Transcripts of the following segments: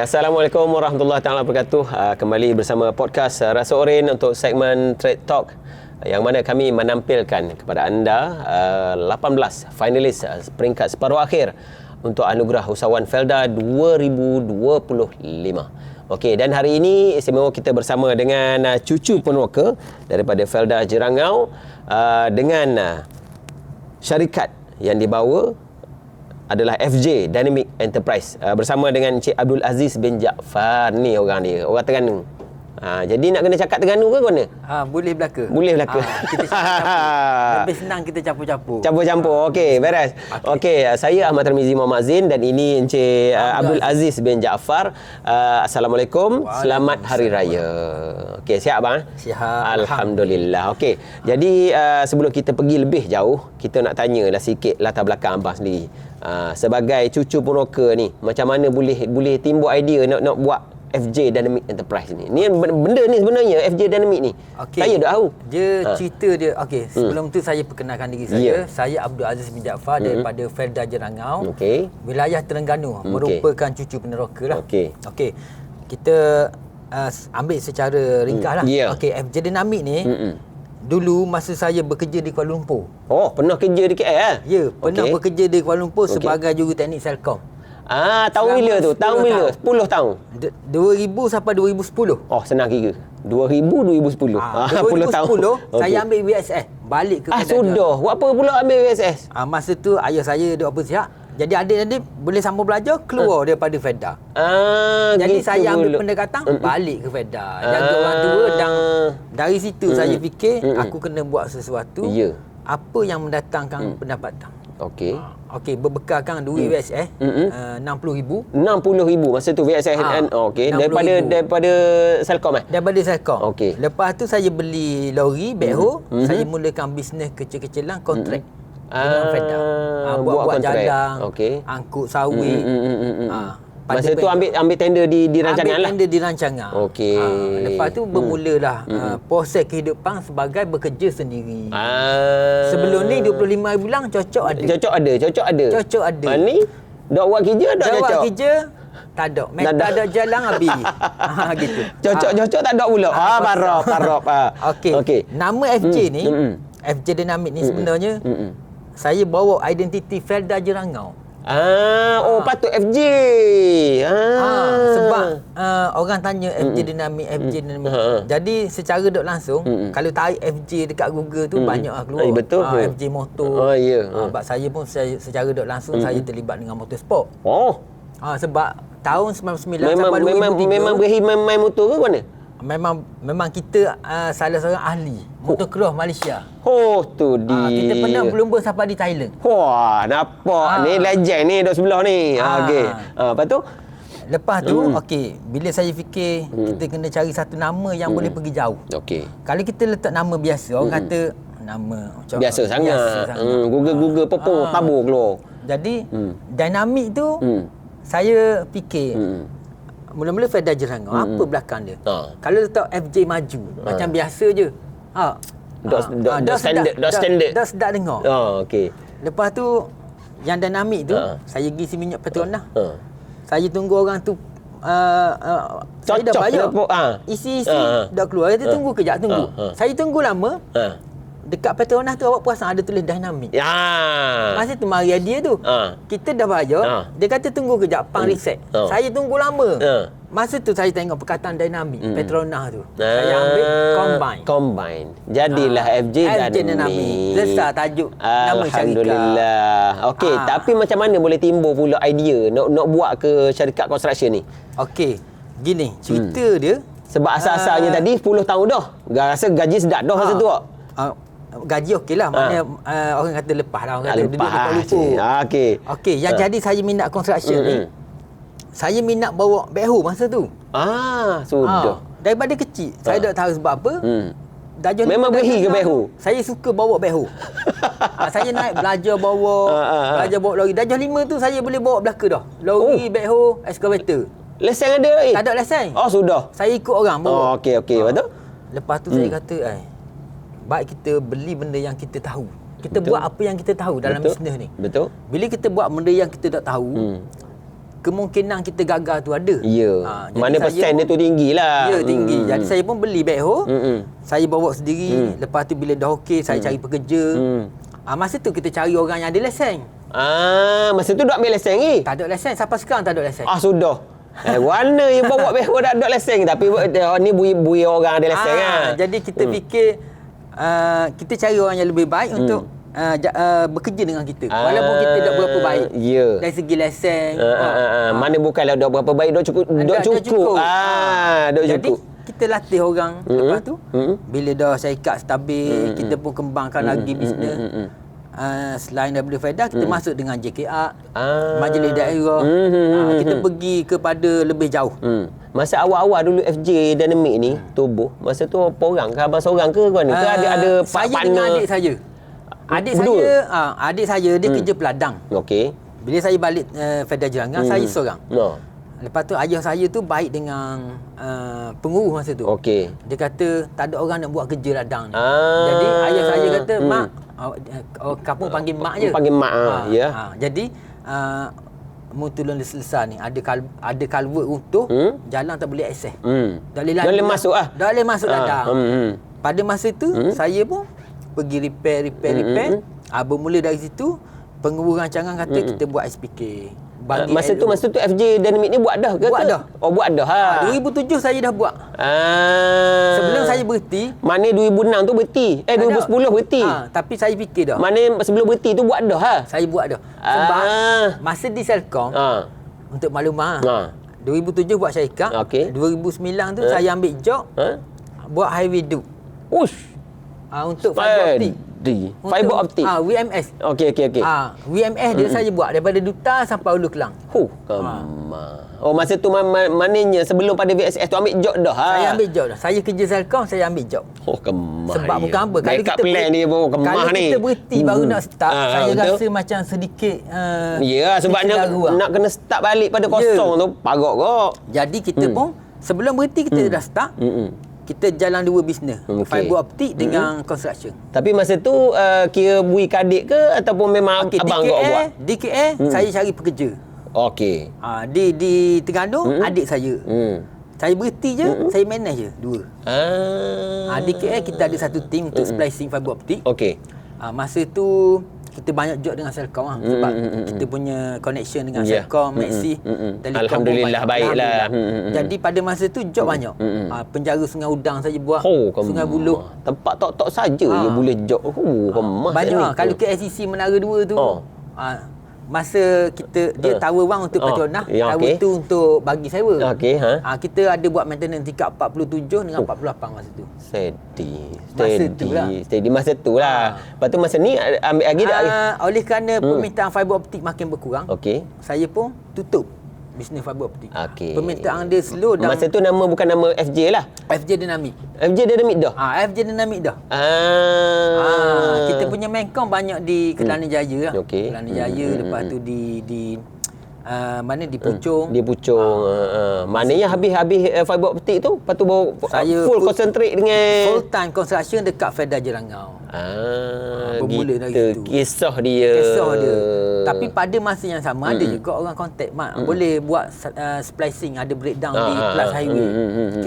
Assalamualaikum warahmatullahi taala wabarakatuh. Kembali bersama podcast Rasa Oren untuk segmen Trade Talk, yang mana kami menampilkan kepada anda 18 finalis peringkat separuh akhir untuk anugerah usahawan Felda 2025. Okey, dan hari ini istimewa kita bersama dengan cucu peneroka daripada Felda Jerangau dengan syarikat yang dibawa adalah FJ Dynamic Enterprise, bersama dengan Encik Abdul Aziz bin Jaafar. Ni orang dia, orang Terengganu. Jadi nak kena cakap Terengganu ke mana? Boleh belaka. Boleh belaka. Kita campur-campur. Lebih senang kita campur-campur. Campur-campur. Okey, beres. Okey, saya Ahmad Tarmizi Muhammad Zin dan ini Encik Abdul Aziz bin Jaafar. Assalamualaikum. Selamat Hari Raya. Okey, siap bang? Sihat. Alhamdulillah. Okey. Jadi sebelum kita pergi lebih jauh, kita nak tanyalah sikit latar belakang abang sendiri. Sebagai cucu peneroka ni, macam mana boleh timbul idea nak buat FJ Dynamic Enterprise ni? Ni benda ni sebenarnya FJ Dynamic ni. Saya dah tahu. Cerita dia. Okey, sebelum tu saya perkenalkan diri saya. Saya Abdul Aziz bin Jaafar daripada Felda Jerangau. Wilayah Terengganu, merupakan cucu peneroka lah. Okey. Kita ambil secara ringkas lah. Okey, FJ Dynamic ni dulu masa saya bekerja di Kuala Lumpur. Oh, pernah kerja di KL? Ya, pernah bekerja di Kuala Lumpur sebagai juruteknik Selcom. Tahun bila tu? Tahun bila? 10 tahun? 2000 sampai 2010. Oh, senang kira. 2000, 2010. 10 tahun. Saya ambil VSS. Balik ke Kedah. Sudah. Buat apa pula ambil VSS? Masa tu ayah saya duk apa siap. Jadi adik-adik boleh sambung belajar, keluar daripada Felda. Jadi gitu saya ambil pendekatan balik ke Felda. Jaga orang tua, dan dari situ saya fikir aku kena buat sesuatu. Apa yang mendatangkan pendapatan. Okey, berbekalkan duit VSS 60,000. 60,000 masa tu VSS. Okey, daripada Selcom Daripada Selcom. Okey. Lepas tu saya beli lori backhoe, saya mulakan bisnes kecil-kecilan kontrak. Dengan Felda. Buat jalan, angkut sawit. Masa tu ambil tender di rancangan lah. Ambil tender di rancangan. Okey. Lepas tu bermulalah proses kehidupan sebagai bekerja sendiri. Sebelum ni 25,000 lang cocok ada. Cocok ada. Ni dak buat kerja dak cocok. Buat kerja tak ada. Tak ada jalan habis. Gitu. Cocok tak ada pula. Parap. Okey. Nama FJ ni, FJ Dynamic ni sebenarnya saya bawa identiti Felda Jerangau. Patut FJ. Sebab orang tanya FJ Dynamic. Jadi secara dok langsung, kalau tarik FJ dekat Google tu banyaklah keluar. Betul. FJ motor. Sebab saya pun secara dok langsung saya terlibat dengan motorsport. Sebab tahun 99 sampai 2003 memang main motor ke mana? Memang kita salah seorang ahli motocross Malaysia. Tu dia. Kita pernah berlumba sampai di Thailand. Wah, nampak ni legend ni duduk sebelah ni. Okey. Lepas tu bila saya fikir kita kena cari satu nama yang boleh pergi jauh. Kalau kita letak nama biasa, orang kata nama biasa sangat. Google popo tabur keluar. Jadi Dynamic tu saya fikir mula-mula Felda Jerangau, apa belakang dia? Kalau letak FJ maju, macam biasa je. Dah sedap dengar. Lepas tu, yang Dynamic tu, saya pergi minyak Petronas. Saya tunggu orang tu, saya dah bayar. Isi dah keluar. Kita tunggu kejap, tunggu. Saya tunggu lama. Dekat Petronas tu awak perasan ada tulis Dynamic. Masa tu mari dia tu. Kita dah bayar. Dia kata tunggu kejap pang reset. Saya tunggu lama. Masa tu saya tengok perkataan Dynamic Petronas tu. Saya ambil combine. Jadilah FJ Dynamic. Besar tajuk nama syarikat. Alhamdulillah. Okey, tapi macam mana boleh timbul pula idea nak buat ke syarikat construction ni? Okey. Gini, cerita dia sebab asal-asalnya tadi 10 tahun dah. Rasa gaji sedap dah masa tu. Gaji okeylah, maknanya orang kata lepas lah, orang kata duduk di Kuala Lumpur. Okey, yang jadi saya minat construction ni, saya minat bawa backhoe masa tu. Sudah. Daripada kecil, saya tak tahu sebab apa. Memang berhi ke backhoe? Saya suka bawa backhoe. Saya naik belajar bawa lori. Darjah 5 tu saya boleh bawa belaka dah. Lori, backhoe, excavator. Lesen ada lagi? Tak ada lesen. Sudah. Saya ikut orang bawa. Okey. Betul? Lepas tu saya kata, baik kita beli benda yang kita tahu. Kita buat apa yang kita tahu dalam bisnes ni. Betul. Bila kita buat benda yang kita tak tahu, kemungkinan kita gagal tu ada. Ya. Mana persen dia tu tinggi lah. Ya, tinggi. Jadi saya pun beli backhoe. Saya bawa sendiri. Lepas tu bila dah okey, saya cari pekerja. Masa tu kita cari orang yang ada lesen. Masa tu dah ambil lesen lagi? Tak ada lesen. Sampai sekarang tak ada lesen. Sudah. Mana yang bawa backhoe tak ada lesen? Tapi ni bui orang ada lesen kan? Jadi kita fikir kita cari orang yang lebih baik untuk bekerja dengan kita. Walaupun kita tak berapa baik. Dari segi lesen. Mana bukanlah dah berapa baik, dah cukup. Jadi kita latih orang. Lepas tu bila dah syarikat stabil, kita pun kembangkan lagi bisnes. Selain daripada FEDA, kita masuk dengan JKR, Majlis Daerah. Kita pergi kepada lebih jauh. Masa awal-awal dulu FJ Dynamic ni tubuh, masa tu apa orang ke? Abang seorang ke kau ni? Ke ada saya dengan adik saya. Adik saya dia kerja peladang. Okey. Bila saya balik FEDA Jerangan, saya seorang. Lepas tu ayah saya tu baik dengan pengurus masa tu. Okey. Dia kata tak ada orang nak buat kerja ladang ni. Jadi ayah saya kata, "Mak, kamu panggil mak je." Panggil mak. Jadi Mutulun selesai ni ada culvert runtuh, jalan tak boleh akses. Dah boleh masuk Dah boleh masuk ladang. Pada masa tu saya pun pergi repair. Bermula dari situ pengurus rancangan kata kita buat SPK. Masa tu FJ Dynamic ni buat dah ke? Buat dah. Buat dah. 2007 saya dah buat. Sebelum saya berhenti. Mana 2006 tu berhenti? 2010 berhenti. Tapi saya fikir dah. Mana sebelum berhenti tu buat dah. Saya buat dah. Sebab masa di Selcom, untuk maklumat, 2007 buat syarikat. 2009 tu saya ambil job buat highway duk. Untuk fiber optik. Fiber optik. WMS. Okey. WMS dia saya buat daripada Duta sampai Ulu Kelang. Masa tu maknanya sebelum pada VSS tu ambil job dah. Saya ambil job dah. Saya kerja Selcom, saya ambil job. Kemah. Sebab bukan apa. Kalau kita berhenti baru nak start, saya rasa macam sedikit sebabnya nak kena start balik pada kosong tu parok kok. Jadi kita pun sebelum berhenti kita dah start. Kita jalan dua bisnes, fiber optik dengan construction. Tapi masa tu kira bui kadik ke ataupun memang abang kau buat? Di KL saya cari pekerja. Okey. Di Terengganu adik saya. Saya berhenti je, saya manage je dua. Di KL kita ada satu team untuk splicing fiber optik. Okey. Masa tu kita banyak job dengan Selcom sebab kita punya connection dengan Selcom, Maxi, Alhamdulillah baiklah. Jadi pada masa tu job banyak. Penjara Sungai Udang saya buat, Sungai Buloh. Tempat tok-tok saja je boleh job. Banyak. Kalau KLCC Menara 2 tu masa dia tower 1 untuk Petronas, tower 2 untuk bagi sewa. Kita ada buat maintenance tingkat 47 dengan 48 masa tu. Steady masa tu lah. Lepas tu masa ni ambil lagi oleh kerana permintaan fiber optik makin berkurang, saya pun tutup bisnes fiber optik. Permintaan dia slow dan masa tu nama bukan nama FJ lah. FJ Dynamic. FJ Dynamic dah. FJ Dynamic dah. Kita punya maincom banyak di Kelana Jaya lah. Kelana Jaya, lepas tu di mana di Puchong. Di Puchong. Maknanya habis fiber optik tu, lepas tu baru saya full concentrate dengan full time construction dekat FEDA Jerangau. Bermula dari situ. Kisah dia. Tapi pada masa yang sama ada juga orang contact, "Mak, boleh buat splicing, ada breakdown di Plus Highway."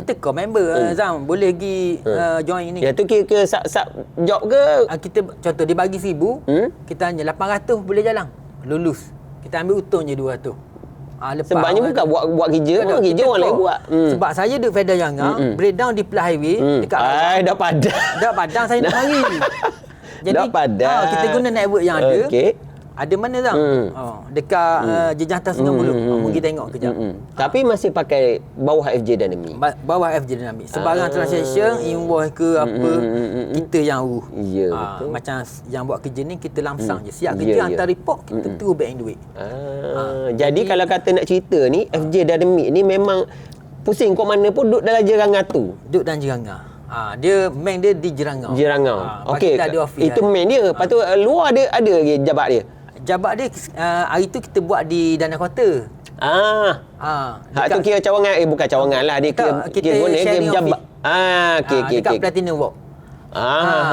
Kita call member, "Zam, boleh pergi join ni." Ya tu kira sub job ke? Kita contoh dia bagi 1000, kita hanya 800 boleh jalan. Lulus. Kita ambil untung je 200. Sebabnya bukan buat kerja, kerja orang lain buat. Sebab saya duduk FEDA Yangang, breakdown di Plus Highway dekat dah padang saya nak mari. Jadi dah padang. Kita guna network yang ada. Ada mana Zam? Dekat Jejantah Sungai Buloh. Pergi tengok kejap. Tapi masih pakai bawah FJ Dynamic. Bawah FJ Dynamic. Sebarang transaction, invoice ke apa, kita yang urus. Betul. Macam yang buat kerja ni kita lamsang je. Siap kerja hantar report, kita terus back in duit. Jadi kalau kata nak cerita ni, FJ Dynamic ni memang pusing kok mana pun duduk dalam Jerangau tu. Duduk dalam Jerangau. Dia main dia di Jerangau. Okey. Itu main dia. Lepas tu luar ada lagi jabat dia. Jabat dia hari tu kita buat di Dana Kota. Tu kira cawangan, bukan cawangan lah, dia kita sharing jabat. Dekat Platinum Walk.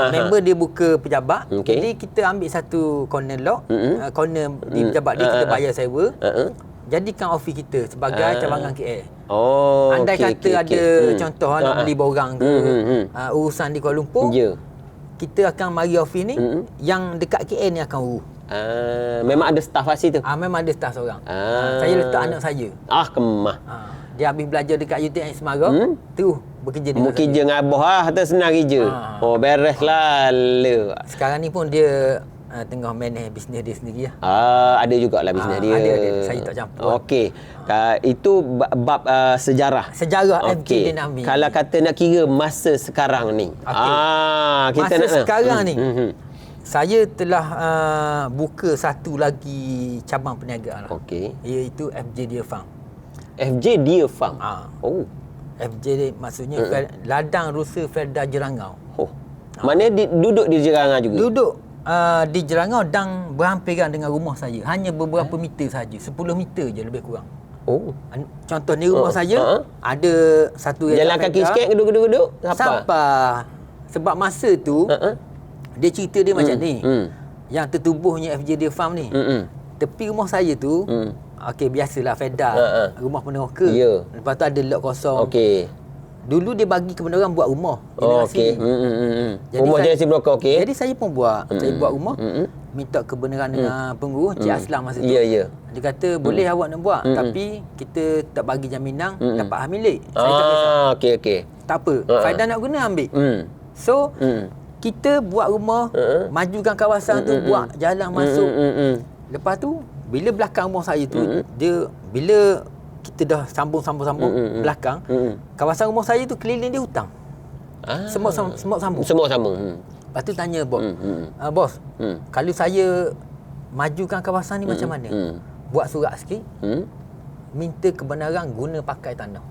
Member dia buka pejabat. Jadi kita ambil satu corner lot, corner di pejabat dia kita bayar sewa. jadikan office kita sebagai cabangan KL. Andai kata ada contoh nak beli borang ke, urusan di Kuala Lumpur, kita akan mari office ni, yang dekat KL ni akan urus. Memang ada staff kat situ? Memang ada staff seorang. Saya letak anak saya. Kemah. Dia habis belajar dekat UTM Semarang, terus bekerja dengan bekerja dengan abah tu senang kerja. Beres lalu. Sekarang ni pun dia tengah manage bisnes dia sendiri lah. Ada jugalah bisnes dia. Ada. Saya tak campur. Okey. Itu bab sejarah. Sejarah FJ Dynamic. Kalau kata nak kira masa sekarang ni. Kita masa sekarang ni. Saya telah buka satu lagi cabang perniagaan lah. Okey. Iaitu FJ Deer Farm. FJ Deer Farm. FJ dia maksudnya ladang rusa Felda Jerangau. Mana duduk di Jerangau juga? Duduk di Jerangau dan berhampiran dengan rumah saya. Hanya beberapa meter saja, 10 meter je lebih kurang. Contoh ni rumah saya ada satu jalan kaki sikit geduk-geduk. Sampah. Sebab masa tu dia cerita dia macam ni. Yang tertubuhnya FJ Deer Farm ni. Tepi rumah saya tu, biasalah Felda, rumah peneroka. Lepas tu ada lot kosong. Dulu dia bagi kepada orang buat rumah. Rumah generasi broker, Jadi saya pun buat. Saya buat rumah. Minta kebenaran dengan pengurus Cik Aslam masa tu. Dia kata boleh awak nak buat, tapi kita tak bagi jaminan dapat hak milik. Saya tak kisah. Tak apa. Faedah nak guna ambil. So kita buat rumah, majukan kawasan tu, buat jalan masuk. Lepas tu bila belakang rumah saya tu, dia bila kita dah sambung belakang, kawasan rumah saya tu keliling dia hutang. Semua sambung. Lepas tu tanya bos, bos, kalau saya majukan kawasan ni macam mana? Buat surat sikit, minta kebenaran guna pakai tanah.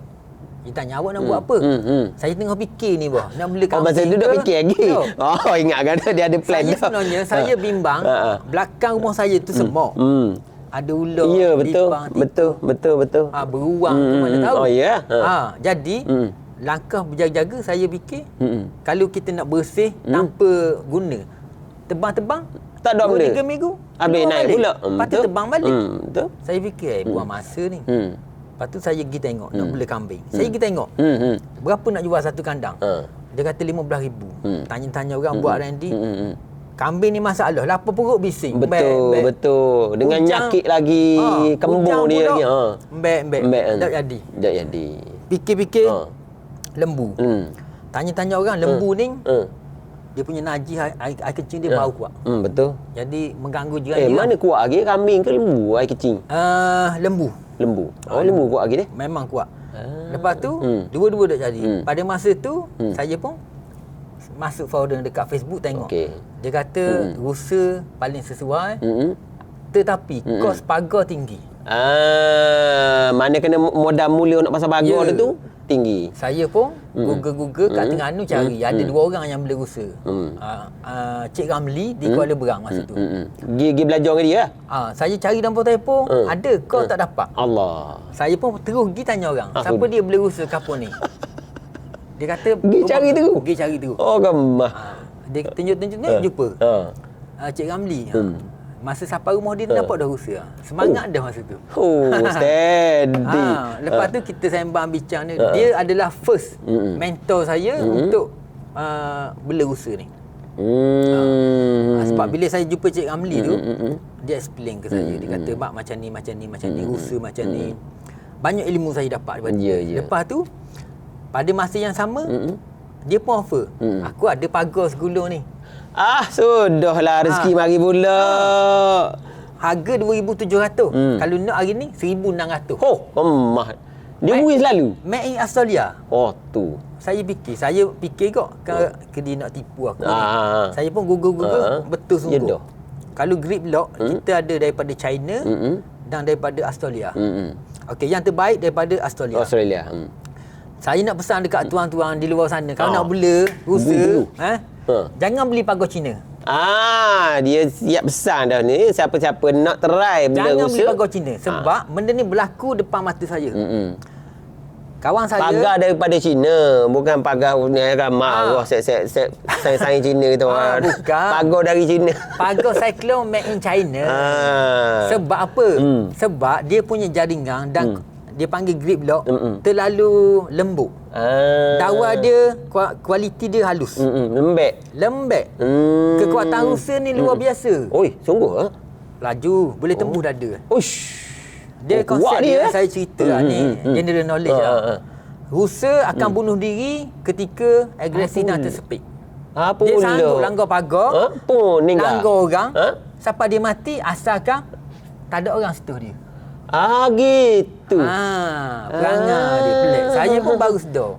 Dia tanya, awak nak buat apa? Saya tengah fikir ni bos, nak beli kambing. Masa tu duduk fikir lagi? Ingat kan dia ada plan dah. Sebenarnya saya bimbang, belakang rumah saya tu semok. Ada ular, betul. Beruang tu mana tahu. Jadi langkah berjaga-jaga saya fikir, kalau kita nak bersih tanpa guna, tebang-tebang tak ada benda. 2-3 minggu habis naik pula. Lepas tu tebang balik. Betul. Saya fikir buang masa ni. Lepas tu saya pergi tengok nak beli kambing. Saya pergi tengok. Berapa nak jual satu kandang? Dia kata 15,000. Tanya-tanya orang buat R&D. Kambing ni masalah, lapar perut bising. Betul. Dengan nyakit lagi, kembung dia lagi. Mbek. Tak jadi. Fikir-fikir, lembu. Tanya-tanya orang, lembu ni dia punya najis, air kecing dia bau kuat. Betul. Jadi mengganggu jiran-jiran. Mana kuat lagi, kambing ke lembu air kecing? Lembu. Lembu kuat lagi dia? Memang kuat. Lepas tu dua-dua dah jadi. Pada masa tu saya pun masuk forum dekat Facebook tengok. Dia kata rusa paling sesuai. Tetapi kos pagar tinggi. Mana kena modal mula nak pasang pagar tu tinggi. Saya pun Google kat Terengganu cari ada 2 orang yang beli rusa. Cik Ramli di Kuala Berang masa tu. Pergi belajar dengan dia lah? Saya cari dalam telefon, ada, call tak dapat. Allah. Saya pun terus pergi tanya orang, siapa dia beli rusa kapur ni? Dia kata pergi cari terus. Gemah. Dia tunjuk-tunjuk jumpa. Cik Ramli. Masa sampai rumah dia dapat dah rusa. Semangat dah masa tu. Steady. Lepas tu kita sembang bincang ni. Dia adalah first mentor saya untuk bela rusa ni. Sebab bila saya jumpa Cik Ramli tu, dia explain ke saya. Dia kata, "Mak macam ni, rusa macam ni." Banyak ilmu saya dapat daripada dia. Lepas tu pada masa yang sama, dia pun offer. Aku ada pagar segulung ni. Sudahlah rezeki mari pula. Harga 2,700. Kalau nak hari ni 1,600. Emah. Dia beri selalu. Made in Australia. Tu. Saya fikir kok ke dia nak tipu aku ni. Saya pun Google betul sungguh. Kalau grip lock kita ada daripada China dan daripada Australia. Okey, yang terbaik daripada Australia. Saya nak pesan dekat tuan-tuan di luar sana, kalau nak bela rusa, jangan beli pagar Cina. Dia siap pesan dah ni. Siapa-siapa nak try bela rusa, jangan beli pagar Cina. Sebab benda ni berlaku depan mata saya. Kawan saya pagar daripada China, bukan pagar ramah saing China tu. Bukan. Pagar dari China. Pagar Cyclone made in China. Sebab apa? Sebab dia punya jaringan dan dia panggil grip lock terlalu lembut. Dawa dia kualiti dia halus. Lembek. Kekuatan Rusia ni luar biasa. Oi, sungguh Laju, boleh tembus dada. Uish. Dia konsep dia saya cerita ni general knowledge lah. Rusia akan bunuh diri ketika agresi dah tersepit. Dia sanggup langgar pagar, langgar orang, sampai dia mati asalkan tak ada orang sentuh dia. Gitu. Perangai dia pelik. Saya pun baru sedar.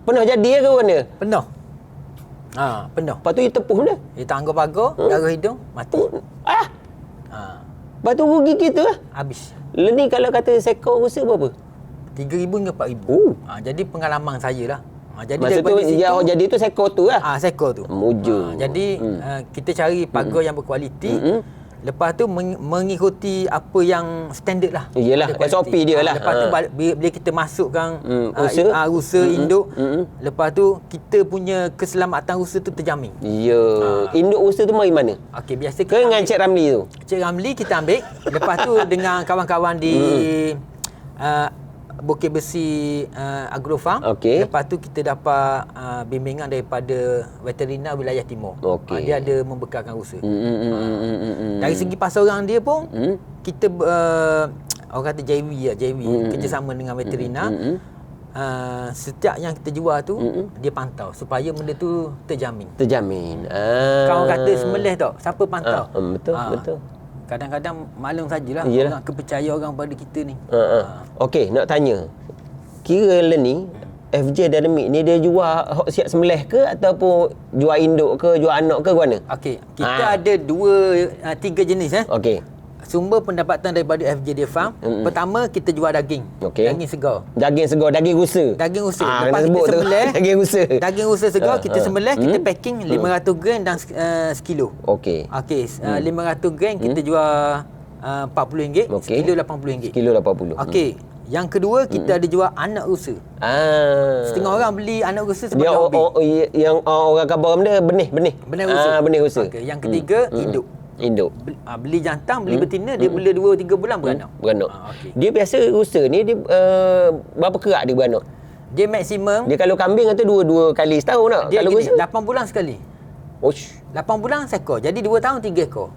Pernah jadi ke mana? Penuh. Penuh. Lepas tu dia tepuh dia? Dia tangguh pagar, darah hidung, mati. Lepas tu rugi kita lah. Habis. Ni kalau kata sekor Rusia berapa? 3,000 hingga 4,000. Jadi pengalaman saya lah. Jadi masa tu yang jadi tu sekor tu lah. Sekor tu. Jadi kita cari pagar yang berkualiti. Lepas tu mengikuti apa yang standard lah. Iyalah, SOP dia lah. Lepas tu bila kita masukkan Rusia, induk, lepas tu kita punya keselamatan Rusia tu terjamin. Ya. Induk Rusia tu mari mana? Okey, biasa kita dengan Cik Ramli tu. Cik Ramli kita ambil. Lepas tu dengan kawan-kawan di Bukit Besi Agrofarm. Lepas tu kita dapat bimbingan daripada veterina wilayah timur. Dia ada membekalkan Rusia. Dari segi pasaran dia pun kita orang kata JV kerjasama dengan veterina. Setiap yang kita jual tu dia pantau supaya benda tu terjamin. Kau kata sembelih tau, siapa pantau? Betul. Kadang-kadang maklum sajalah orang kepercaya orang pada kita ni. Okey, nak tanya. Kira ni FJ Dynamic ni dia jual hok siap sembelih ke ataupun jual induk ke, jual anak ke mana? Okey, kita ada 3 jenis Okey. Sumber pendapatan daripada FJ Farm. Pertama kita jual daging. Daging segar. Daging Rusa. Lepas kita sembelih daging Rusa segar kita sembelih, kita packing 500 gram dan sekilo. Okey. 500 gram kita jual RM40, sekilo RM80. Sekilo RM80. Okey. Yang kedua kita ada jual anak Rusa. Setengah orang beli anak Rusa sebab yang orang khabar dia benih Rusa. Benih Rusa. Okey. Yang ketiga induk. Beli jantan, beli betina, dia bela 2-3 bulan beranak. Dia biasa Rusa ni dia berapa kerak dia beranak? Dia maksimum. Dia kalau kambing kata 2 kali setahun tak? Dia kalau Rusa 8 bulan sekali. 8 bulan seekor. Jadi 2 tahun 3 ekor.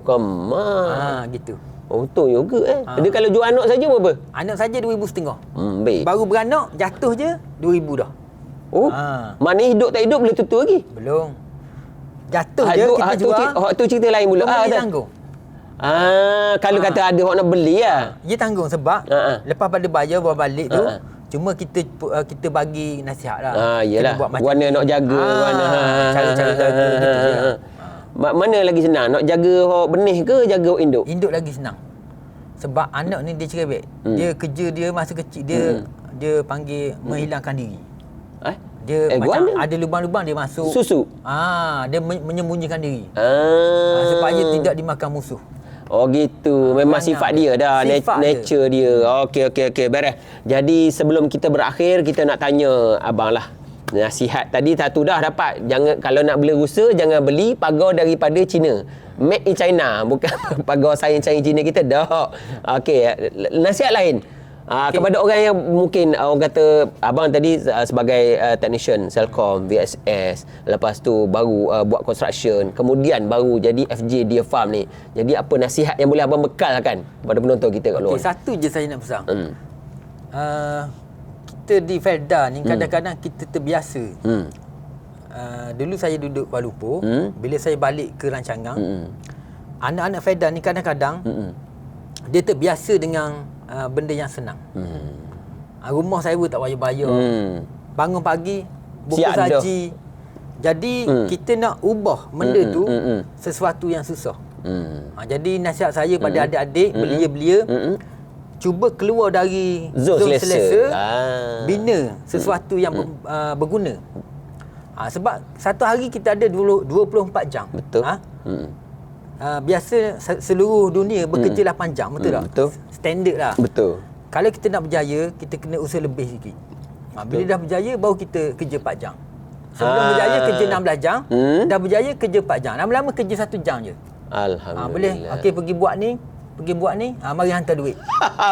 Kamar. Gitu. Betul juga Dia kalau jual anak saja berapa? Anak saja 2,500. Baik. Baru beranak jatuh je 2,000 dah. Mana hidup tak hidup boleh tutur lagi? Belum. Jatuh je kita jual. Tu cerita lain pula. Dia tanggung. Kalau kata ada orang nak beli lah. Dia tanggung sebab lepas pada bayar bawa balik tu cuma kita bagi nasihat lah. Yalah. Warna nak jaga cara-cara jaga gitu je. Mana lagi senang? Nak jaga benih ke jaga induk? Induk lagi senang. Sebab anak ni dia cerebek. Dia kerja dia masa kecil dia panggil menghilangkan diri. Dia macam ada lubang-lubang dia masuk. Susu? Dia menyembunyikan diri. Supaya tidak dimakan musuh. Gitu. Memang sifat dia dah. Nature dia. Okey. Beres. Jadi sebelum kita berakhir, kita nak tanya abang lah. Nasihat tadi satu dah dapat. Jangan, kalau nak beli Rusa, jangan beli pagar daripada China. Made in China. Bukan pagar saing China kita. Dah. Okey. Nasihat lain. Kepada orang yang mungkin orang kata abang tadi sebagai technician Celcom, VSS, lepas tu baru buat construction, kemudian baru jadi FJ Deer Farm ni. Jadi apa nasihat yang boleh abang bekalkan kepada penonton kita kat luar? Satu je saya nak pesan. Kita di Felda ni kadang-kadang kita terbiasa. Dulu saya duduk Kuala Lumpur, bila saya balik ke rancangan, anak-anak Felda ni kadang-kadang dia terbiasa dengan benda yang senang. Rumah saya pun tak payah bayar. Bangun pagi, buka saji. Jadi kita nak ubah benda tu sesuatu yang susah. Jadi nasihat saya pada adik-adik, belia-belia, cuba keluar dari zon selesa, bina sesuatu yang berguna. Sebab satu hari kita ada 24 jam. Betul. Biasa seluruh dunia bekerja 8 jam, betul tak? Betul. Standard lah. Betul. Kalau kita nak berjaya, kita kena usaha lebih sikit. Bila dah berjaya, baru kita kerja 4 jam. Sebelum berjaya kerja 16 jam, dah berjaya kerja 4 jam. Lama-lama kerja 1 jam je. Alhamdulillah. Boleh. Okey, pergi buat ni. Mari hantar duit.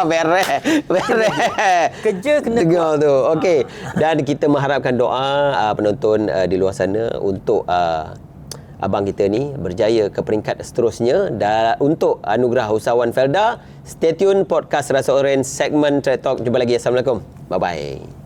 Beres. Kerja kena buat tu. Okey. Dan kita mengharapkan doa penonton di luar sana untuk abang kita ni berjaya ke peringkat seterusnya. Dan untuk anugerah usahawan Felda, stay tune podcast Rasa Oren segmen Trade Talk. Jumpa lagi. Assalamualaikum. Bye-bye.